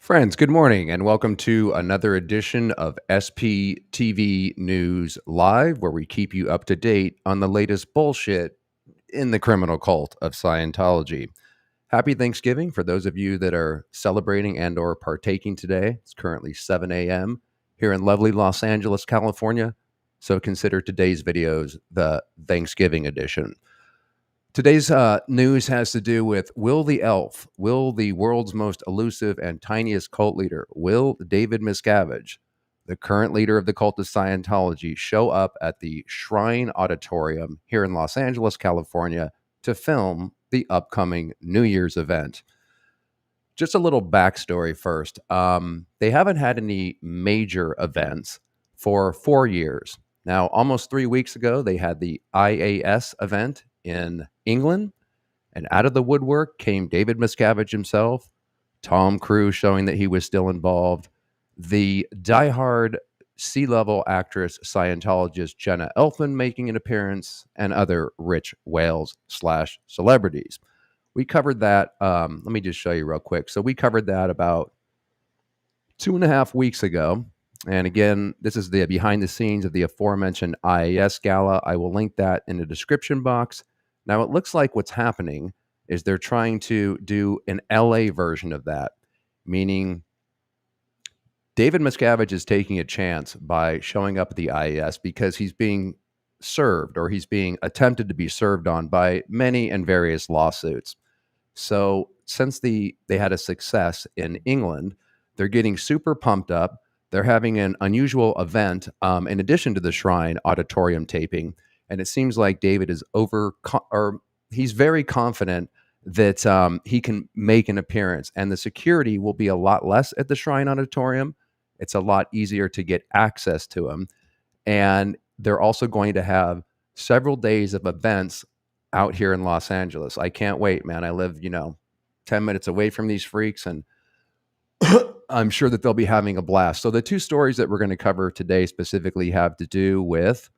Friends, good morning and welcome to another edition of SPTV News Live, where we keep you up to date on the latest bullshit in the criminal cult of Scientology. Happy Thanksgiving for those of you that are celebrating and or partaking today. It's currently 7 a.m. here in lovely Los Angeles, California. So consider today's videos the Thanksgiving edition. Today's news has to do with Will the Elf, will the world's most elusive and tiniest cult leader, will David Miscavige, the current leader of the cult of Scientology, show up at the Shrine Auditorium here in Los Angeles, California to film the upcoming New Year's event? Just a little backstory first. They haven't had any major events for 4 years. Now, almost 3 weeks ago, they had the IAS event in England, and out of the woodwork came David Miscavige himself, Tom Cruise showing that he was still involved, the diehard C-level actress Scientologist Jenna Elfman making an appearance, and other rich whales / celebrities. We covered that. Let me just show you real quick. So we covered that about 2.5 weeks ago. And again, this is the behind the scenes of the aforementioned IAS Gala. I will link that in the description box. Now, it looks like what's happening is they're trying to do an LA version of that, meaning David Miscavige is taking a chance by showing up at the IAS because he's being served, or he's being attempted to be served on, by many and various lawsuits. So since they had a success in England, they're getting super pumped up. They're having an unusual event in addition to the Shrine Auditorium taping. And it seems like David is he's very confident that he can make an appearance, and the security will be a lot less at the Shrine Auditorium. It's a lot easier to get access to him. And they're also going to have several days of events out here in Los Angeles. I can't wait, man. I live, 10 minutes away from these freaks, and I'm sure that they'll be having a blast. So the two stories that we're going to cover today specifically have to do with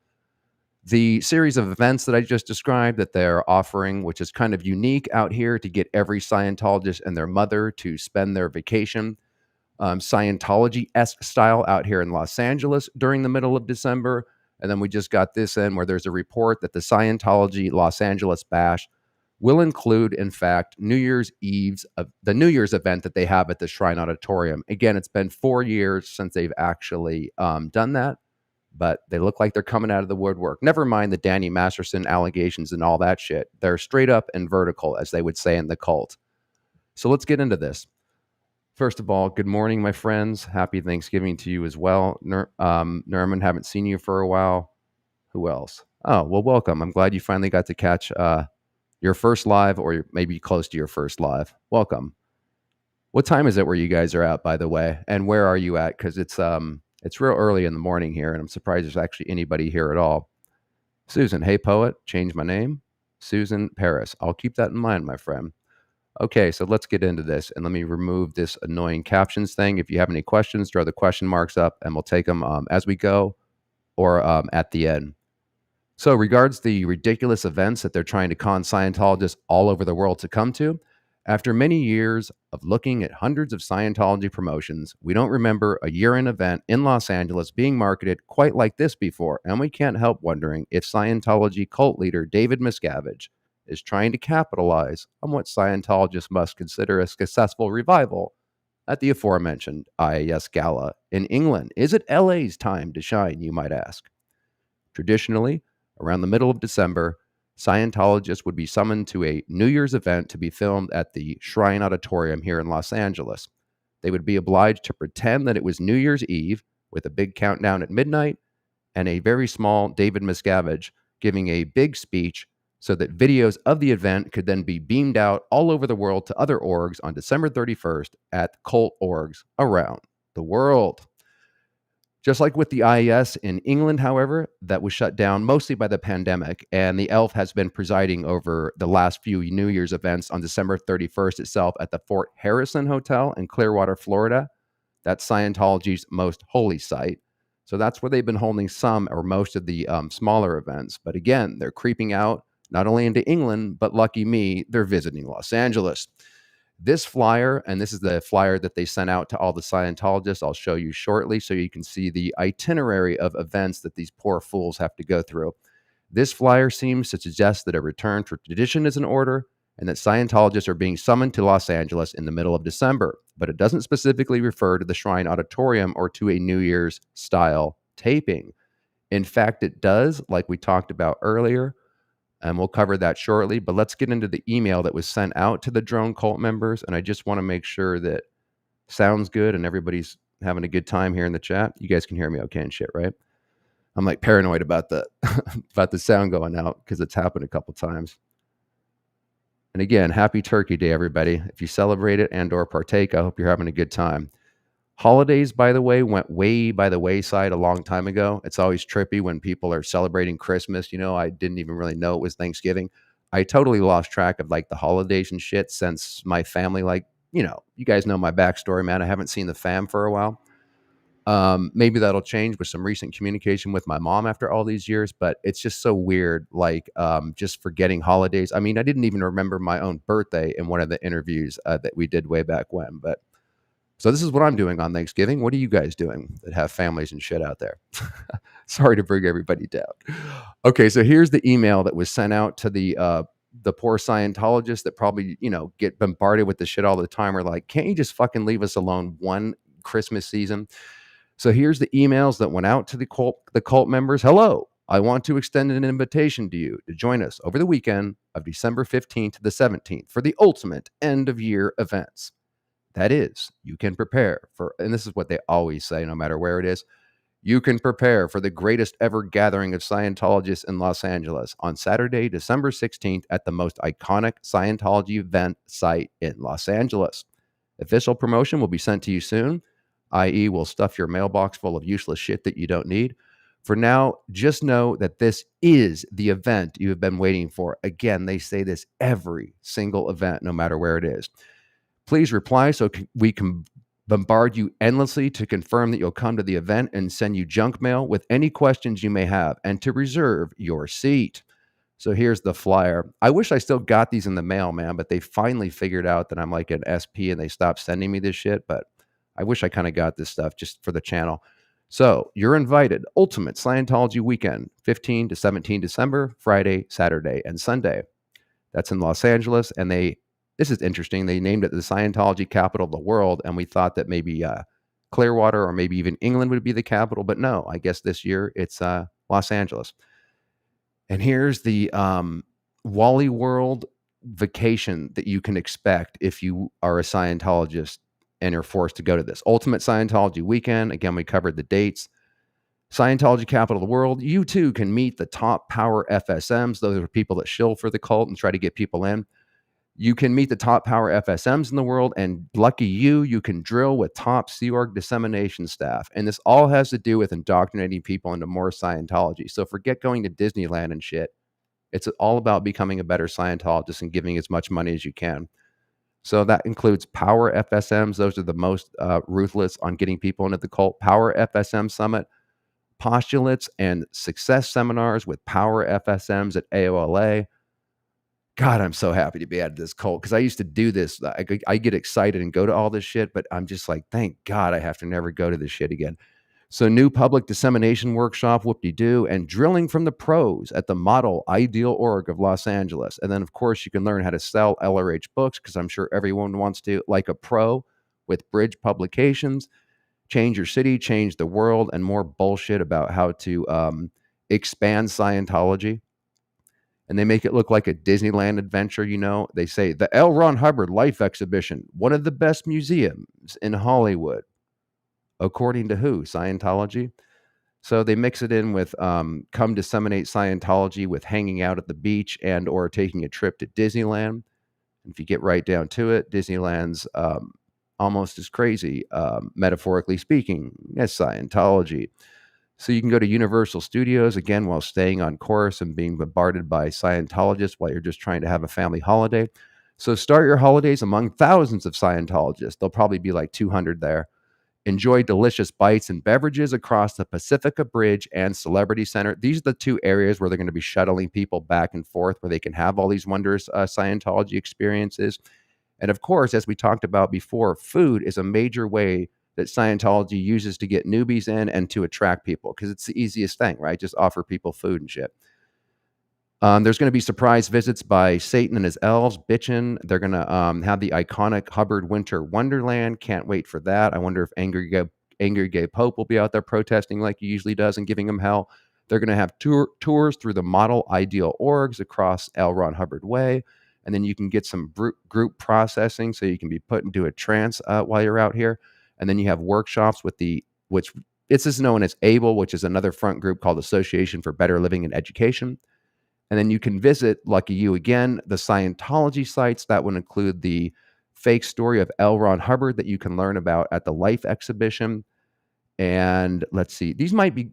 the series of events that I just described that they're offering, which is kind of unique out here to get every Scientologist and their mother to spend their vacation Scientology-esque style out here in Los Angeles during the middle of December. And then we just got this in where there's a report that the Scientology Los Angeles Bash will include, in fact, the New Year's event that they have at the Shrine Auditorium. Again, it's been 4 years since they've actually done that, but they look like they're coming out of the woodwork. Never mind the Danny Masterson allegations and all that shit. They're straight up and vertical, as they would say in the cult. So let's get into this. First of all, good morning, my friends. Happy Thanksgiving to you as well. Nerman, haven't seen you for a while. Who else? Oh, well, welcome. I'm glad you finally got to catch your first live, or maybe close to your first live. Welcome. What time is it where you guys are at, by the way? And where are you at? Because it's real early in the morning here, and I'm surprised there's actually anybody here at all. Susan, hey, poet, change my name. Susan Paris. I'll keep that in mind, my friend. Okay, so let's get into this, and let me remove this annoying captions thing. If you have any questions, throw the question marks up, and we'll take them as we go or at the end. So regards the ridiculous events that they're trying to con Scientologists all over the world to come to, after many years of looking at hundreds of Scientology promotions, we don't remember a year-end event in Los Angeles being marketed quite like this before, and we can't help wondering if Scientology cult leader David Miscavige is trying to capitalize on what Scientologists must consider a successful revival at the aforementioned IAS Gala in England. Is it LA's time to shine, you might ask? Traditionally, around the middle of December, Scientologists would be summoned to a New Year's event to be filmed at the Shrine Auditorium here in Los Angeles. They would be obliged to pretend that it was New Year's Eve with a big countdown at midnight and a very small David Miscavige giving a big speech so that videos of the event could then be beamed out all over the world to other orgs on December 31st at cult orgs around the world. Just like with the IES in England, however, that was shut down mostly by the pandemic, and the ELF has been presiding over the last few New Year's events on December 31st itself at the Fort Harrison Hotel in Clearwater, Florida. That's Scientology's most holy site. So that's where they've been holding some or most of the smaller events. But again, they're creeping out not only into England, but lucky me, they're visiting Los Angeles. This flyer, and this is the flyer that they sent out to all the Scientologists, I'll show you shortly so you can see the itinerary of events that these poor fools have to go through. This flyer seems to suggest that a return to tradition is in order and that Scientologists are being summoned to Los Angeles in the middle of December, but it doesn't specifically refer to the Shrine Auditorium or to a New Year's style taping. In fact, it does, like we talked about earlier, and we'll cover that shortly. But let's get into the email that was sent out to the drone cult members. And I just want to make sure that sounds good and everybody's having a good time here in the chat. You guys can hear me okay and shit, right? I'm like paranoid about the about the sound going out because it's happened a couple times. And again, happy Turkey Day, everybody. If you celebrate it and or partake, I hope you're having a good time. Holidays, by the way, went way by the wayside a long time ago. It's always trippy when people are celebrating Christmas. You know, I didn't even really know it was Thanksgiving. I totally lost track of like the holidays and shit since my family, like, you know, you guys know my backstory, man. I haven't seen the fam for a while. Maybe that'll change with some recent communication with my mom after all these years, but it's just so weird, like just forgetting holidays. I mean, I didn't even remember my own birthday in one of the interviews that we did way back when, but so this is what I'm doing on Thanksgiving. What are you guys doing that have families and shit out there? Sorry to bring everybody down. Okay, so here's the email that was sent out to the poor Scientologists that probably, you know, get bombarded with the shit all the time. Are like, can't you just fucking leave us alone one Christmas season? So here's the emails that went out to the cult members. Hello, I want to extend an invitation to you to join us over the weekend of December 15th to the 17th for the ultimate end of year events. That is, you can prepare for, and this is what they always say, no matter where it is, you can prepare for the greatest ever gathering of Scientologists in Los Angeles on Saturday, December 16th at the most iconic Scientology event site in Los Angeles. Official promotion will be sent to you soon, i.e. we'll stuff your mailbox full of useless shit that you don't need. For now, just know that this is the event you have been waiting for. Again, they say this every single event, no matter where it is. Please reply so we can bombard you endlessly to confirm that you'll come to the event and send you junk mail with any questions you may have and to reserve your seat. So here's the flyer. I wish I still got these in the mail, man, but they finally figured out that I'm like an SP and they stopped sending me this shit. But I wish I kind of got this stuff just for the channel. So you're invited. Ultimate Scientology Weekend, 15 to 17 December, Friday, Saturday, and Sunday. That's in Los Angeles. And this is interesting. They named it the Scientology capital of the world. And we thought that maybe Clearwater or maybe even England would be the capital. But no, I guess this year it's Los Angeles. And here's the Wally World vacation that you can expect if you are a Scientologist and are forced to go to this. Ultimate Scientology Weekend. Again, we covered the dates. Scientology capital of the world. You too can meet the top power FSMs. Those are people that shill for the cult and try to get people in. You can meet the top power FSMs in the world, and lucky you can drill with top Sea Org dissemination staff. And this all has to do with indoctrinating people into more Scientology. So forget going to Disneyland and shit. It's all about becoming a better Scientologist and giving as much money as you can. So that includes Power FSMs. Those are the most ruthless on getting people into the cult. Power FSM Summit, postulates and success seminars with Power FSMs at AOLA. God, I'm so happy to be out of this cult because I used to do this. I get excited and go to all this shit, but I'm just like, thank God I have to never go to this shit again. So new public dissemination workshop, whoop-de-doo, and drilling from the pros at the Model Ideal Org of Los Angeles. And then, of course, you can learn how to sell LRH books because I'm sure everyone wants to, like a pro with Bridge Publications, change your city, change the world, and more bullshit about how to expand Scientology. And they make it look like a Disneyland adventure, you know. They say, the L. Ron Hubbard Life Exhibition, one of the best museums in Hollywood. According to who? Scientology? So they mix it in with come disseminate Scientology with hanging out at the beach and or taking a trip to Disneyland. And if you get right down to it, Disneyland's almost as crazy, metaphorically speaking, as Scientology. So you can go to Universal Studios, again, while staying on course and being bombarded by Scientologists while you're just trying to have a family holiday. So start your holidays among thousands of Scientologists. There'll probably be like 200 there. Enjoy delicious bites and beverages across the Pacifica Bridge and Celebrity Center. These are the two areas where they're going to be shuttling people back and forth where they can have all these wondrous Scientology experiences. And of course, as we talked about before, food is a major way that Scientology uses to get newbies in and to attract people because it's the easiest thing, right? Just offer people food and shit. There's going to be surprise visits by Satan and his elves bitching. They're going to have the iconic Hubbard Winter Wonderland. Can't wait for that. I wonder if Angry Gay Pope will be out there protesting like he usually does and giving them hell. They're going to have tours through the model ideal orgs across L. Ron Hubbard Way. And then you can get some group processing so you can be put into a trance while you're out here. And then you have workshops with which this is known as ABLE, which is another front group called Association for Better Living and Education. And then you can visit, lucky you again, the Scientology sites. That would include the fake story of L. Ron Hubbard that you can learn about at the Life exhibition. And let's see, these might be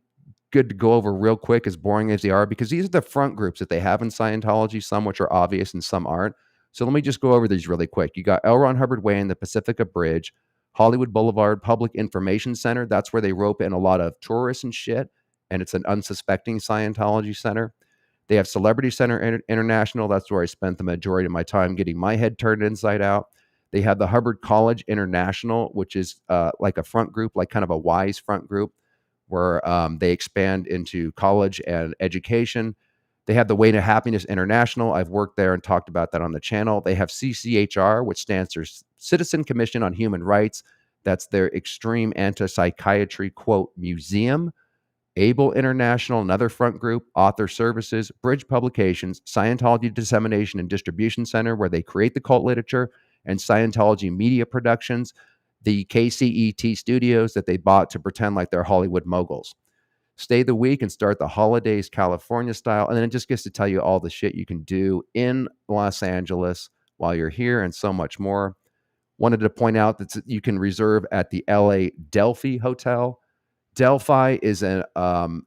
good to go over real quick, as boring as they are, because these are the front groups that they have in Scientology, some which are obvious and some aren't. So let me just go over these really quick. You got L. Ron Hubbard Way and the Pacifica Bridge, Hollywood Boulevard Public Information Center. That's where they rope in a lot of tourists and shit. And it's an unsuspecting Scientology center. They have Celebrity Center International. That's where I spent the majority of my time getting my head turned inside out. They have the Hubbard College International, which is like a front group, like kind of a WISE front group, where they expand into college and education. They have the Way to Happiness International. I've worked there and talked about that on the channel. They have CCHR, which stands for Citizen Commission on Human Rights. That's their extreme anti-psychiatry, quote, museum. ABLE International, another front group, Author Services, Bridge Publications, Scientology Dissemination and Distribution Center, where they create the cult literature, and Scientology Media Productions, the KCET studios that they bought to pretend like they're Hollywood moguls. Stay the week and start the holidays California style, and then it just gets to tell you all the shit you can do in Los Angeles while you're here and so much more. Wanted to point out that you can reserve at the LA Delphi Hotel. Delphi is a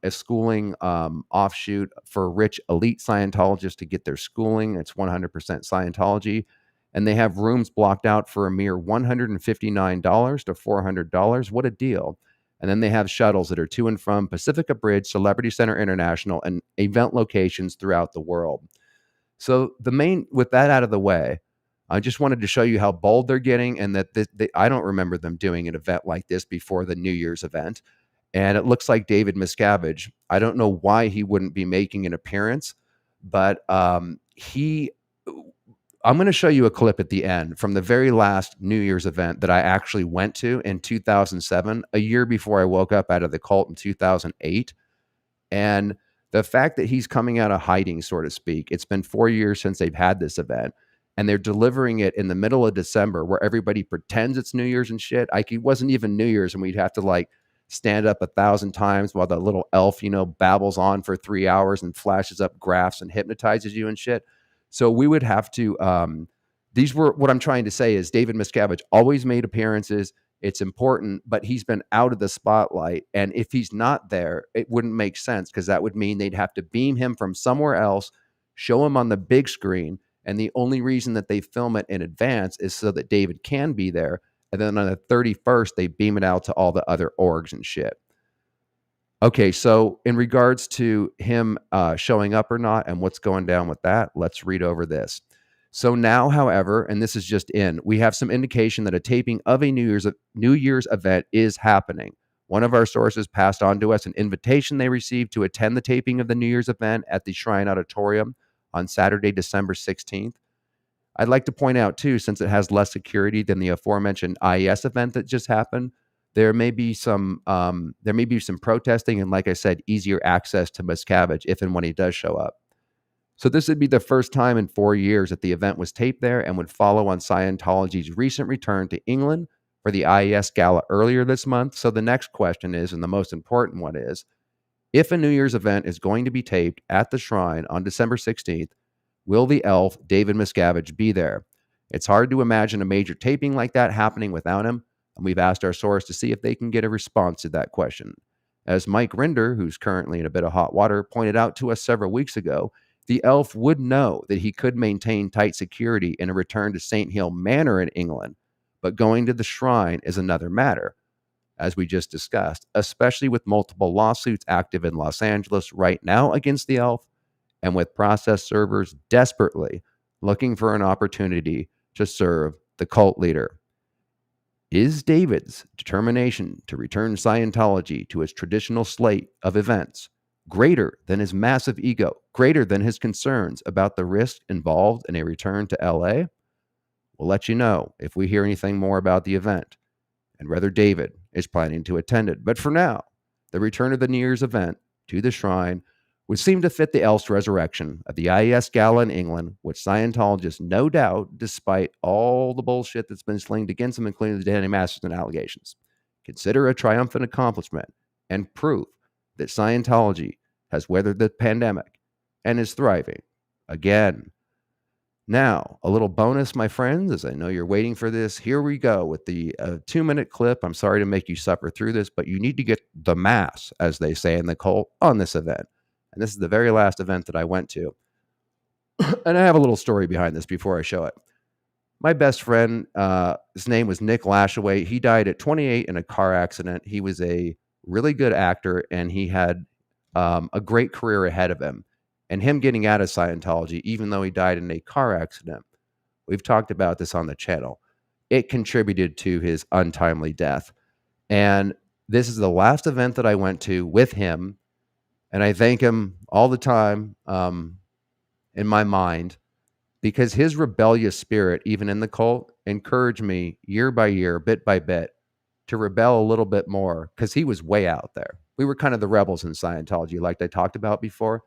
schooling offshoot for rich elite Scientologists to get their schooling. It's 100% Scientology. And they have rooms blocked out for a mere $159 to $400. What a deal. And then they have shuttles that are to and from Pacifica Bridge, Celebrity Center International, and event locations throughout the world. So with that out of the way, I just wanted to show you how bold they're getting, and that I don't remember them doing an event like this before the New Year's event. And it looks like David Miscavige. I don't know why he wouldn't be making an appearance, but I'm going to show you a clip at the end from the very last New Year's event that I actually went to in 2007, a year before I woke up out of the cult in 2008. And the fact that he's coming out of hiding, so to speak, it's been 4 years since they've had this event, and they're delivering it in the middle of December where everybody pretends it's New Year's and shit. It wasn't even New Year's, and we'd have to stand up 1,000 times while the little elf, babbles on for 3 hours and flashes up graphs and hypnotizes you and shit. So we would have to, what I'm trying to say is David Miscavige always made appearances. It's important, but he's been out of the spotlight. And if he's not there, it wouldn't make sense, because that would mean they'd have to beam him from somewhere else, show him on the big screen. And the only reason that they film it in advance is so that David can be there. And then on the 31st, they beam it out to all the other orgs and shit. Okay, so in regards to him showing up or not and what's going down with that, let's read over this. So now, however, and this is just we have some indication that a taping of a New Year's event is happening. One of our sources passed on to us an invitation they received to attend the taping of the New Year's event at the Shrine Auditorium on Saturday, December 16th. I'd like to point out, too, since it has less security than the aforementioned IES event that just happened, there may be some protesting and, like I said, easier access to Miscavige if and when he does show up. So this would be the first time in 4 years that the event was taped there, and would follow on Scientology's recent return to England for the IES Gala earlier this month. So the next question is, and the most important one is, if a New Year's event is going to be taped at the Shrine on December 16th, will the elf, David Miscavige, be there? It's hard to imagine a major taping like that happening without him, and we've asked our source to see if they can get a response to that question. As Mike Rinder, who's currently in a bit of hot water, pointed out to us several weeks ago, the elf would know that he could maintain tight security in a return to St. Hill Manor in England, but going to the Shrine is another matter, as we just discussed, especially with multiple lawsuits active in Los Angeles right now against the elf, and with process servers desperately looking for an opportunity to serve the cult leader. Is David's determination to return Scientology to its traditional slate of events greater than his massive ego, greater than his concerns about the risk involved in a return to LA? We'll let you know if we hear anything more about the event and whether David is planning to attend it. But for now, the return of the New Year's event to the Shrine would seem to fit the else resurrection of the IES Gala in England, which Scientologists, no doubt, despite all the bullshit that's been slinged against them, including the Danny Masterson allegations, consider a triumphant accomplishment and proof that Scientology has weathered the pandemic and is thriving again. Now, a little bonus, my friends, as I know you're waiting for this. Here we go with the 2-minute clip. I'm sorry to make you suffer through this, but you need to get the mass, as they say in the cult, on this event. And this is the very last event that I went to. And I have a little story behind this before I show it. My best friend, his name was Nick Lashaway. He died at 28 in a car accident. He was a really good actor, and he had a great career ahead of him. And him getting out of Scientology, even though he died in a car accident, we've talked about this on the channel, it contributed to his untimely death. And this is the last event that I went to with him. And I thank him all the time in my mind, because his rebellious spirit, even in the cult, encouraged me year by year, bit by bit, to rebel a little bit more, because he was way out there. We were kind of the rebels in Scientology, like I talked about before.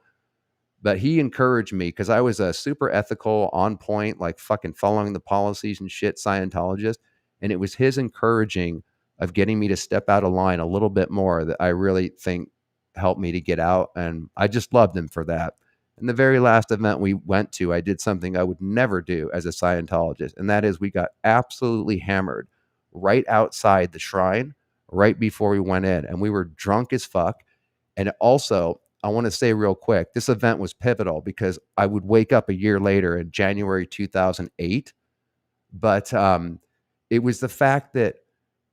But he encouraged me, because I was a super ethical, on point, like fucking following the policies and shit Scientologist. And it was his encouraging of getting me to step out of line a little bit more that I really think helped me to get out. And I just loved him for that. In the very last event we went to, I did something I would never do as a Scientologist. And that is, we got absolutely hammered right outside the shrine, right before we went in. And we were drunk as fuck. And also, I want to say real quick, this event was pivotal because I would wake up a year later in January 2008. But it was the fact that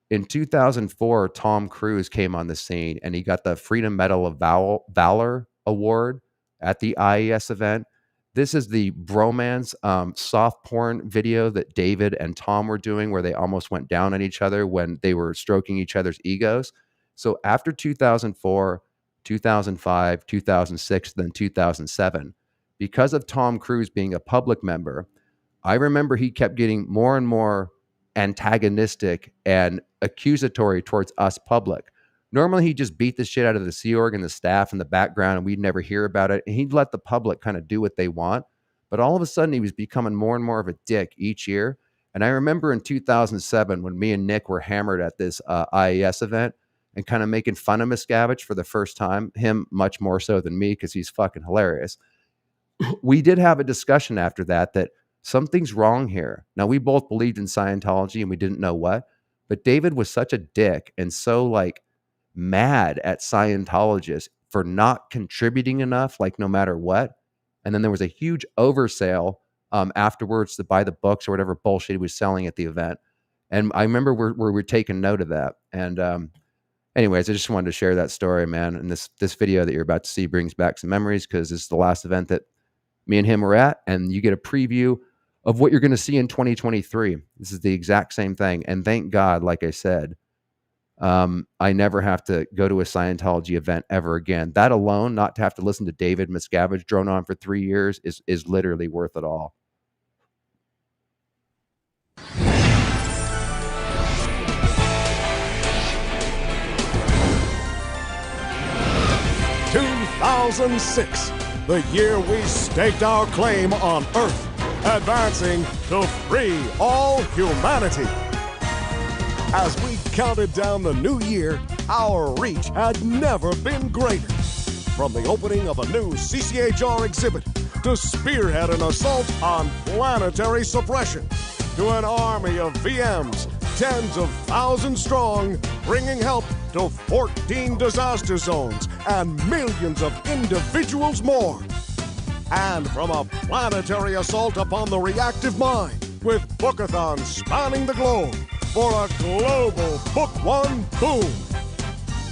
in 2004, Tom Cruise came on the scene and he got the Freedom Medal of Valor Award at the IES event. This is the bromance soft porn video that David and Tom were doing, where they almost went down on each other when they were stroking each other's egos. So after 2004, 2005, 2006, then 2007, because of Tom Cruise being a public member, I remember he kept getting more and more antagonistic and accusatory towards us public. Normally, he'd just beat the shit out of the Sea Org and the staff in the background, and we'd never hear about it. And he'd let the public kind of do what they want. But all of a sudden, he was becoming more and more of a dick each year. And I remember in 2007, when me and Nick were hammered at this IES event and kind of making fun of Miscavige for the first time, him much more so than me because he's fucking hilarious. We did have a discussion after that something's wrong here. Now, we both believed in Scientology and we didn't know what, but David was such a dick and so like mad at Scientologists for not contributing enough, like no matter what. And then there was a huge oversale afterwards to buy the books or whatever bullshit he was selling at the event. And I remember we're taking note of that. And anyways, I just wanted to share that story, man. And this video that you're about to see brings back some memories, because this is the last event that me and him were at, and you get a preview of what you're going to see in 2023. This is the exact same thing. And thank God, like I said, I never have to go to a Scientology event ever again. That alone, not to have to listen to David Miscavige drone on for 3 years, is literally worth it all. "2006, the year we staked our claim on Earth, advancing to free all humanity. As we counted down the new year, our reach had never been greater. From the opening of a new CCHR exhibit, to spearhead an assault on planetary suppression, to an army of VMs, tens of thousands strong, bringing help to 14 disaster zones and millions of individuals more. And from a planetary assault upon the reactive mind, with bookathons spanning the globe for a global Book One boom.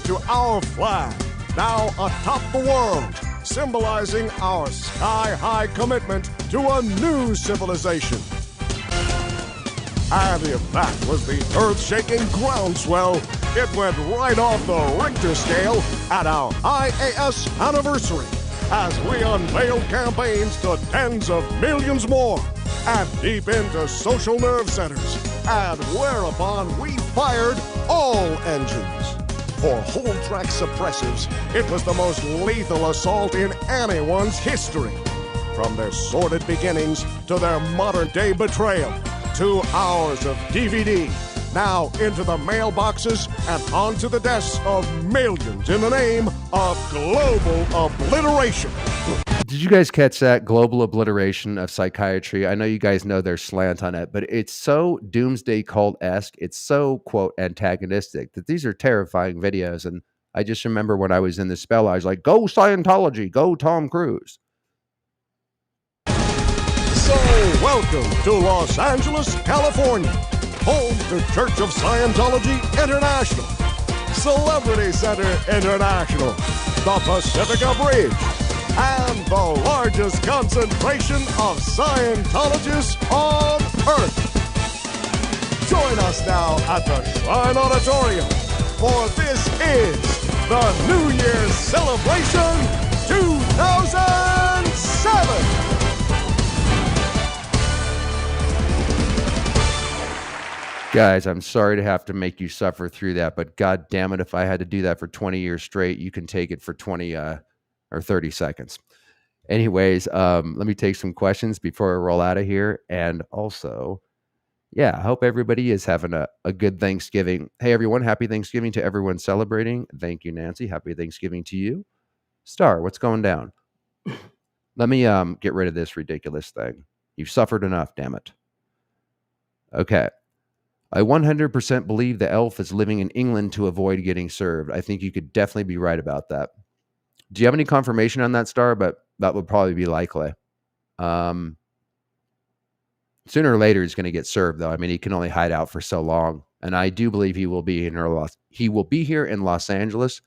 To our flag, now atop the world, symbolizing our sky-high commitment to a new civilization. And if that was the earth-shaking groundswell, it went right off the Richter scale at our IAS anniversary as we unveiled campaigns to tens of millions more and deep into social nerve centers, and whereupon we fired all engines. For whole-track suppressives, it was the most lethal assault in anyone's history. From their sordid beginnings to their modern-day betrayal, 2 hours of DVD, now into the mailboxes and onto the desks of millions in the name of global obliteration. Did you guys catch that? Global obliteration of psychiatry. I know you guys know their slant on it, but it's so doomsday cult-esque. It's so, quote, antagonistic that these are terrifying videos. And I just remember when I was in the spell, I was like, go Scientology, go Tom Cruise. So, welcome to Los Angeles, California, home to Church of Scientology International, Celebrity Center International, the Pacifica Bridge, and the largest concentration of Scientologists on Earth. Join us now at the Shrine Auditorium, for this is the New Year's Celebration 2007. Guys, I'm sorry to have to make you suffer through that, but God damn it, if I had to do that for 20 years straight, you can take it for 20 or 30 seconds. Anyways, let me take some questions before I roll out of here. And also, yeah, I hope everybody is having a good Thanksgiving. Hey, everyone, happy Thanksgiving to everyone celebrating. Thank you, Nancy. Happy Thanksgiving to you. Star, what's going down? Let me get rid of this ridiculous thing. You've suffered enough, damn it. Okay. I 100% believe the elf is living in England to avoid getting served. I think you could definitely be right about that. Do you have any confirmation on that, Star? But that would probably be likely. Sooner or later, he's going to get served, though. I mean, he can only hide out for so long. And I do believe he will be here in Los Angeles.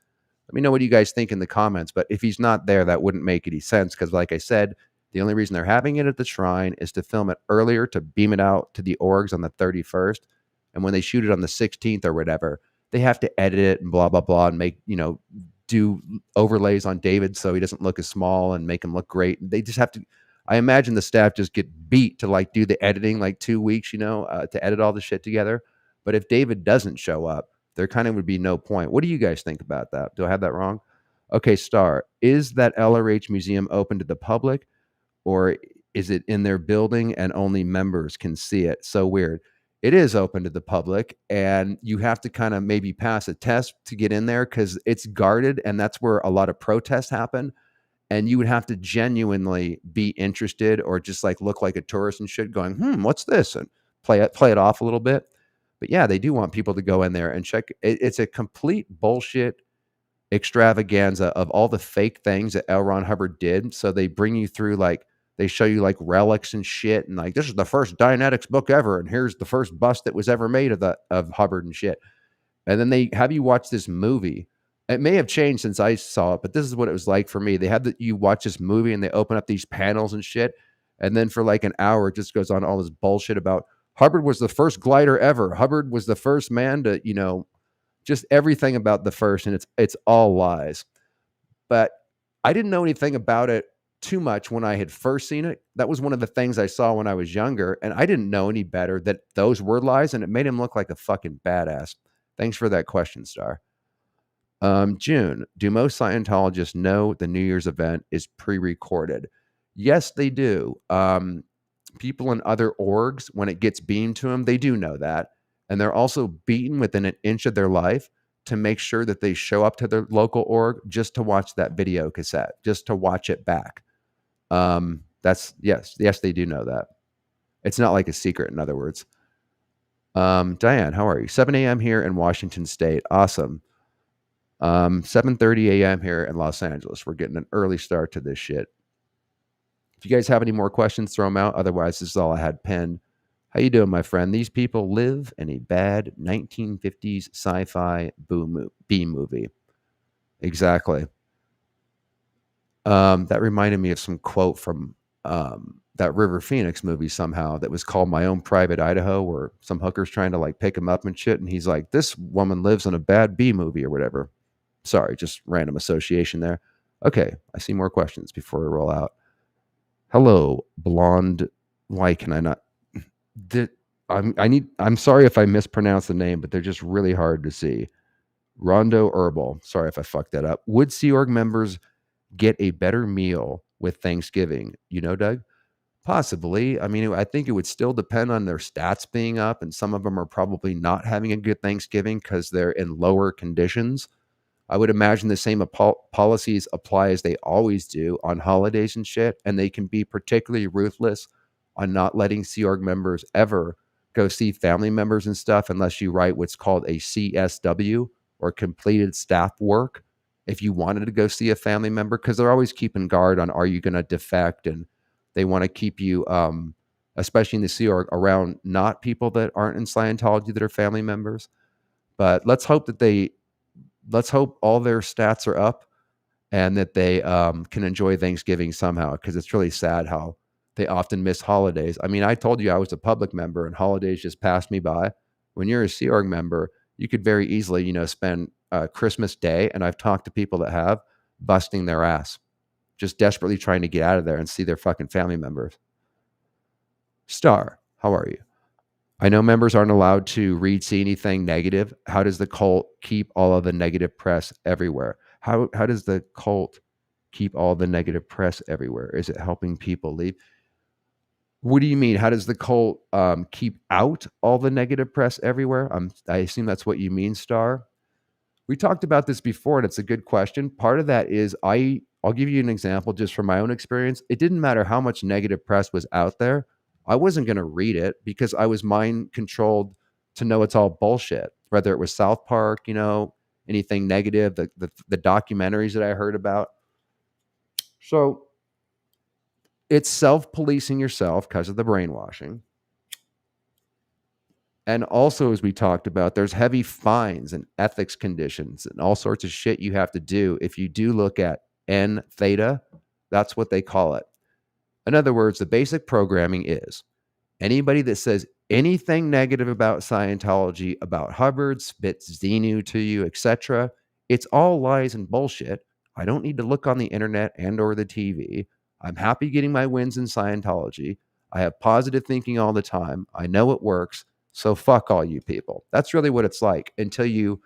Let me know what you guys think in the comments. But if he's not there, that wouldn't make any sense. Because like I said, the only reason they're having it at the Shrine is to film it earlier, to beam it out to the orgs on the 31st. And when they shoot it on the 16th or whatever, they have to edit it and blah, blah, blah, and make, do overlays on David so he doesn't look as small and make him look great. They just have to, I imagine the staff just get beat to do the editing 2 weeks, to edit all the shit together. But if David doesn't show up, there kind of would be no point. What do you guys think about that? Do I have that wrong? Okay, Star, is that LRH museum open to the public, or is it in their building and only members can see it? So weird. It is open to the public, and you have to kind of maybe pass a test to get in there because it's guarded, and that's where a lot of protests happen. And you would have to genuinely be interested, or just look like a tourist and shit, going, what's this? And play it off a little bit. But yeah, they do want people to go in there and check. It's a complete bullshit extravaganza of all the fake things that L. Ron Hubbard did. So they bring you through they show you relics and shit, and this is the first Dianetics book ever, and here's the first bust that was ever made of Hubbard and shit. And then they have you watch this movie. It may have changed since I saw it, but this is what it was like for me. They have you watch this movie and they open up these panels and shit, and then for an hour it just goes on all this bullshit about Hubbard was the first glider ever. Hubbard was the first man to, just everything about the first, and it's all lies. But I didn't know anything about it too much when I had first seen it. That was one of the things I saw when I was younger, and I didn't know any better that those were lies, and it made him look like a fucking badass. Thanks for that question, Star. June, do most Scientologists know the New Year's event is pre-recorded? Yes, they do. People in other orgs, when it gets beamed to them, they do know that, and they're also beaten within an inch of their life to make sure that they show up to their local org just to watch that video cassette, just to watch it back. That's yes, they do know that. It's not like a secret, in other words. Diane, how are you? 7 a.m. here in Washington State. Awesome. 7:30 a.m. here in Los Angeles. We're getting an early start to this shit. If you guys have any more questions, throw them out. Otherwise, this is all I had pinned. How you doing, my friend? These people live in a bad 1950s sci-fi B movie. Exactly. That reminded me of some quote from that River Phoenix movie somehow that was called My Own Private Idaho, where some hooker's trying to like pick him up and shit. And he's like, this woman lives in a bad B movie or whatever. Sorry, just random association there. Okay, I see more questions before we roll out. Hello, blonde. Why can I not? I'm sorry if I mispronounce the name, but they're just really hard to see. Rondo Herbal. Sorry if I fucked that up. Would Sea Org members get a better meal with Thanksgiving? You know, Doug? Possibly. I mean, I think it would still depend on their stats being up, and some of them are probably not having a good Thanksgiving because they're in lower conditions. I would imagine the same policies apply as they always do on holidays and shit, and they can be particularly ruthless on not letting Sea Org members ever go see family members and stuff unless you write what's called a CSW, or completed staff work, if you wanted to go see a family member, because they're always keeping guard on, are you going to defect? And they want to keep you, especially in the Sea Org, around not people that aren't in Scientology that are family members. But let's hope all their stats are up and that they can enjoy Thanksgiving somehow, because it's really sad how they often miss holidays. I mean, I told you I was a public member and holidays just passed me by. When you're a Sea Org member, you could very easily, spend Christmas Day, and I've talked to people that have, busting their ass, just desperately trying to get out of there and see their fucking family members. Star, how are you? I know members aren't allowed to see anything negative. How does the cult keep all of the negative press everywhere? How does the cult keep all the negative press everywhere? Is it helping people leave? What do you mean? How does the cult keep out all the negative press everywhere? I assume that's what you mean, Star. We talked about this before, and it's a good question. Part of that is I'll give you an example just from my own experience. It didn't matter how much negative press was out there. I wasn't going to read it because I was mind controlled to know it's all bullshit. Whether it was South Park, anything negative, the documentaries that I heard about. So it's self-policing yourself because of the brainwashing. And also, as we talked about, there's heavy fines and ethics conditions and all sorts of shit you have to do. If you do look at N theta, that's what they call it. In other words, the basic programming is anybody that says anything negative about Scientology, about Hubbard, spits Xenu to you, etc., it's all lies and bullshit. I don't need to look on the internet and or the TV. I'm happy getting my wins in Scientology. I have positive thinking all the time. I know it works. So fuck all you people. That's really what it's like until you,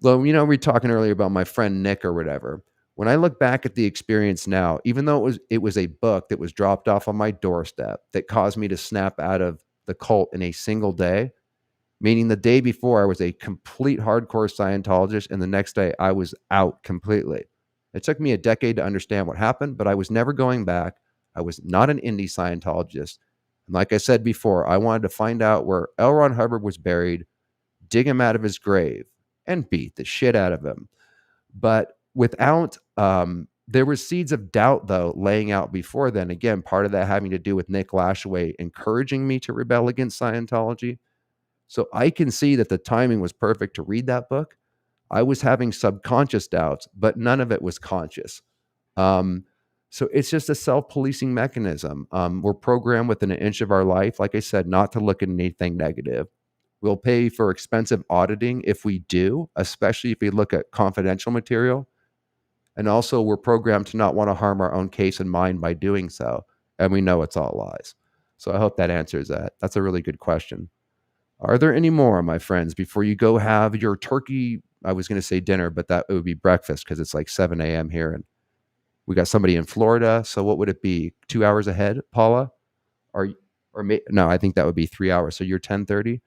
well, we were talking earlier about my friend Nick or whatever. When I look back at the experience now, even though it was a book that was dropped off on my doorstep that caused me to snap out of the cult in a single day, meaning the day before I was a complete hardcore Scientologist and the next day I was out completely. It took me a decade to understand what happened, but I was never going back. I was not an indie Scientologist. And like I said before, I wanted to find out where L. Ron Hubbard was buried, dig him out of his grave, and beat the shit out of him. But without, there were seeds of doubt, though, laying out before then. Again, part of that having to do with Nick Lashaway encouraging me to rebel against Scientology. So I can see that the timing was perfect to read that book. I was having subconscious doubts, but none of it was conscious. So it's just a self-policing mechanism. We're programmed within an inch of our life, like I said, not to look at anything negative. We'll pay for expensive auditing if we do, especially if we look at confidential material. And also we're programmed to not want to harm our own case and mind by doing so. And we know it's all lies. So I hope that answers that. That's a really good question. Are there any more, my friends, before you go have your turkey? I was going to say dinner, but that would be breakfast because it's like 7 a.m. here. And we got somebody in Florida. So what would it be? 2 hours ahead, Paula? No, I think that would be 3 hours. So you're 10:30.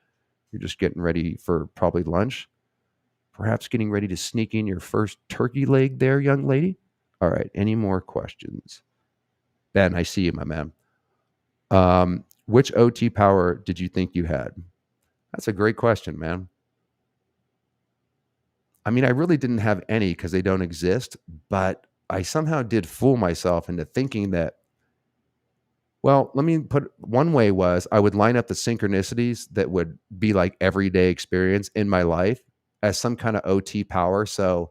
You're just getting ready for probably lunch. Perhaps getting ready to sneak in your first turkey leg there, young lady. All right. Any more questions? Ben, I see you, my man. Which OT power did you think you had? That's a great question, man. I mean, I really didn't have any because they don't exist, but I somehow did fool myself into thinking that, well, let me put one way was I would line up the synchronicities that would be like everyday experience in my life as some kind of OT power. So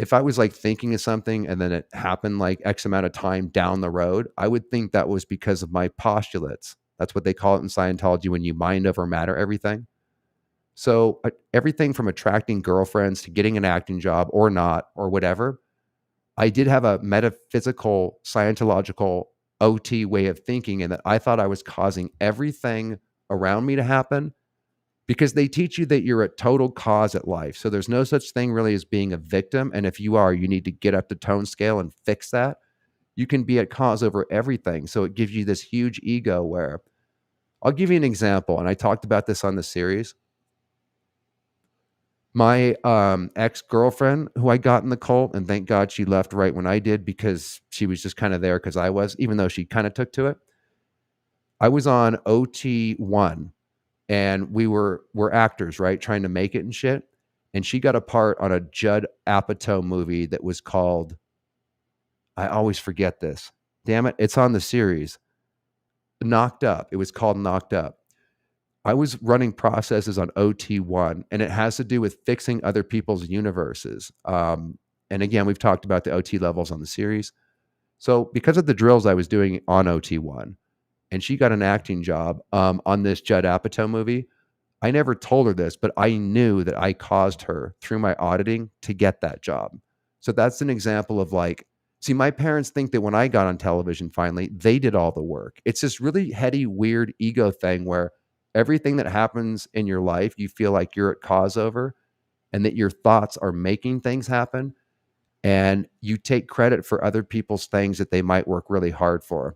if I was like thinking of something and then it happened like X amount of time down the road, I would think that was because of my postulates. That's what they call it in Scientology when you mind over matter everything. So everything from attracting girlfriends to getting an acting job or not, or whatever, I did have a metaphysical, Scientological OT way of thinking, in that I thought I was causing everything around me to happen, because they teach you that you're a total cause at life. So there's no such thing really as being a victim. And if you are, you need to get up the tone scale and fix that. You can be at cause over everything. So it gives you this huge ego where, I'll give you an example. And I talked about this on the series. My ex-girlfriend, who I got in the cult, and thank God she left right when I did, because she was just kind of there because I was, even though she kind of took to it. I was on OT1, and we're actors, right? Trying to make it and shit. And she got a part on a Judd Apatow movie that was called, I always forget this. Damn it. It's on the series. Knocked Up. It was called Knocked Up. I was running processes on OT1, and it has to do with fixing other people's universes. And again, we've talked about the OT levels on the series. So because of the drills I was doing on OT1, and she got an acting job on this Judd Apatow movie, I never told her this, but I knew that I caused her through my auditing to get that job. So that's an example of like, see, my parents think that when I got on television, finally, they did all the work. It's this really heady, weird ego thing where everything that happens in your life, you feel like you're at cause over, and that your thoughts are making things happen. And you take credit for other people's things that they might work really hard for.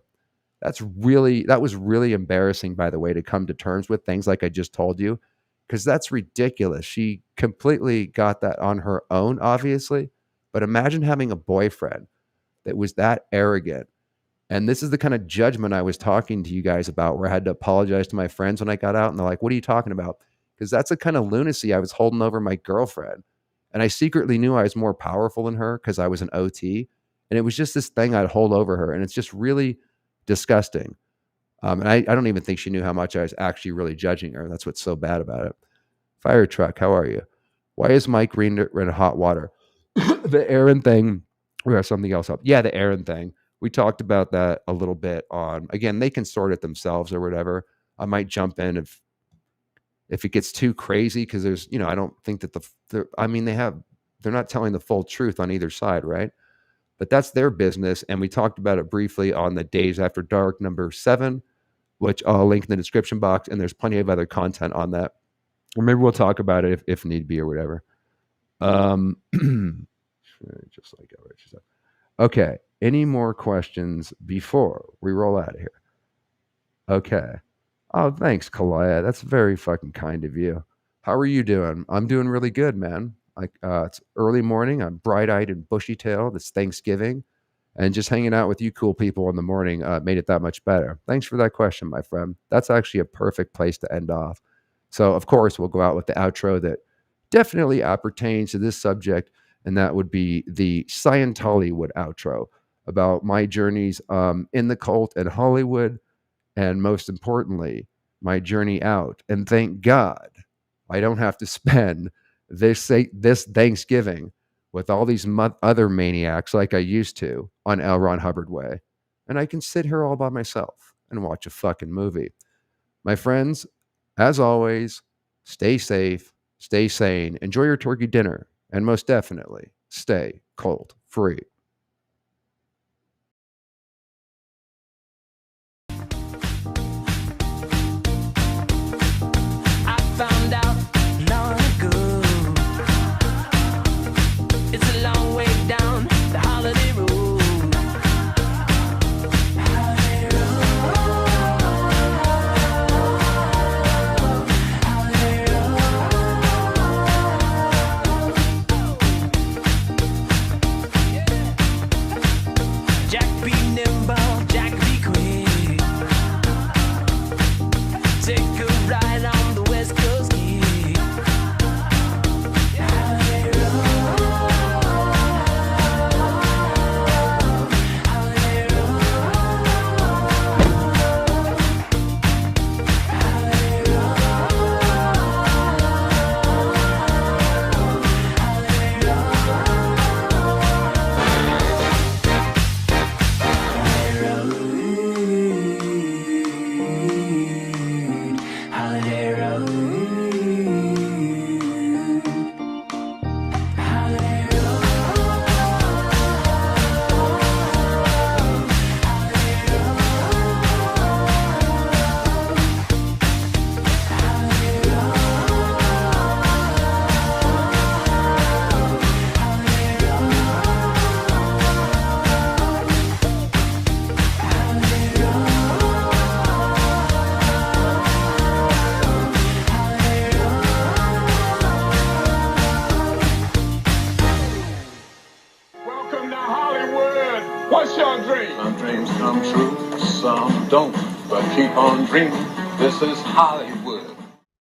That was really embarrassing, by the way, to come to terms with, things like I just told you, because that's ridiculous. She completely got that on her own, obviously. But imagine having a boyfriend that was that arrogant. And this is the kind of judgment I was talking to you guys about, where I had to apologize to my friends when I got out, and they're like, what are you talking about? Because that's the kind of lunacy I was holding over my girlfriend. And I secretly knew I was more powerful than her because I was an OT. And it was just this thing I'd hold over her. And it's just really disgusting. And I don't even think she knew how much I was actually really judging her. That's what's so bad about it. Fire truck, how are you? Why is Mike Green in hot water? The Aaron thing. We have something else up. Yeah, the Aaron thing. We talked about that a little bit on, again, they can sort it themselves or whatever. I might jump in if it gets too crazy, because there's, I don't think that they're not telling the full truth on either side, right? But that's their business. And we talked about it briefly on the Days After Dark number 7, which I'll link in the description box. And there's plenty of other content on that. Or maybe we'll talk about it if need be or whatever. Just like she said. Okay. Any more questions before we roll out of here? Okay. Oh, thanks, Kalaya. That's very fucking kind of you. How are you doing? I'm doing really good, man. It's early morning. I'm bright-eyed and bushy-tailed. It's Thanksgiving. And just hanging out with you cool people in the morning made it that much better. Thanks for that question, my friend. That's actually a perfect place to end off. So, of course, we'll go out with the outro that definitely appertains to this subject, and that would be the Scientology outro about my journeys in the cult and Hollywood, and most importantly, my journey out. And thank God I don't have to spend this Thanksgiving with all these other maniacs like I used to on L. Ron Hubbard Way. And I can sit here all by myself and watch a fucking movie. My friends, as always, stay safe, stay sane, enjoy your turkey dinner, and most definitely stay cult free. Found out long ago, it's a long way down the holiday road. Holiday road. come true, some don't, but keep on dreaming. This is Hollywood.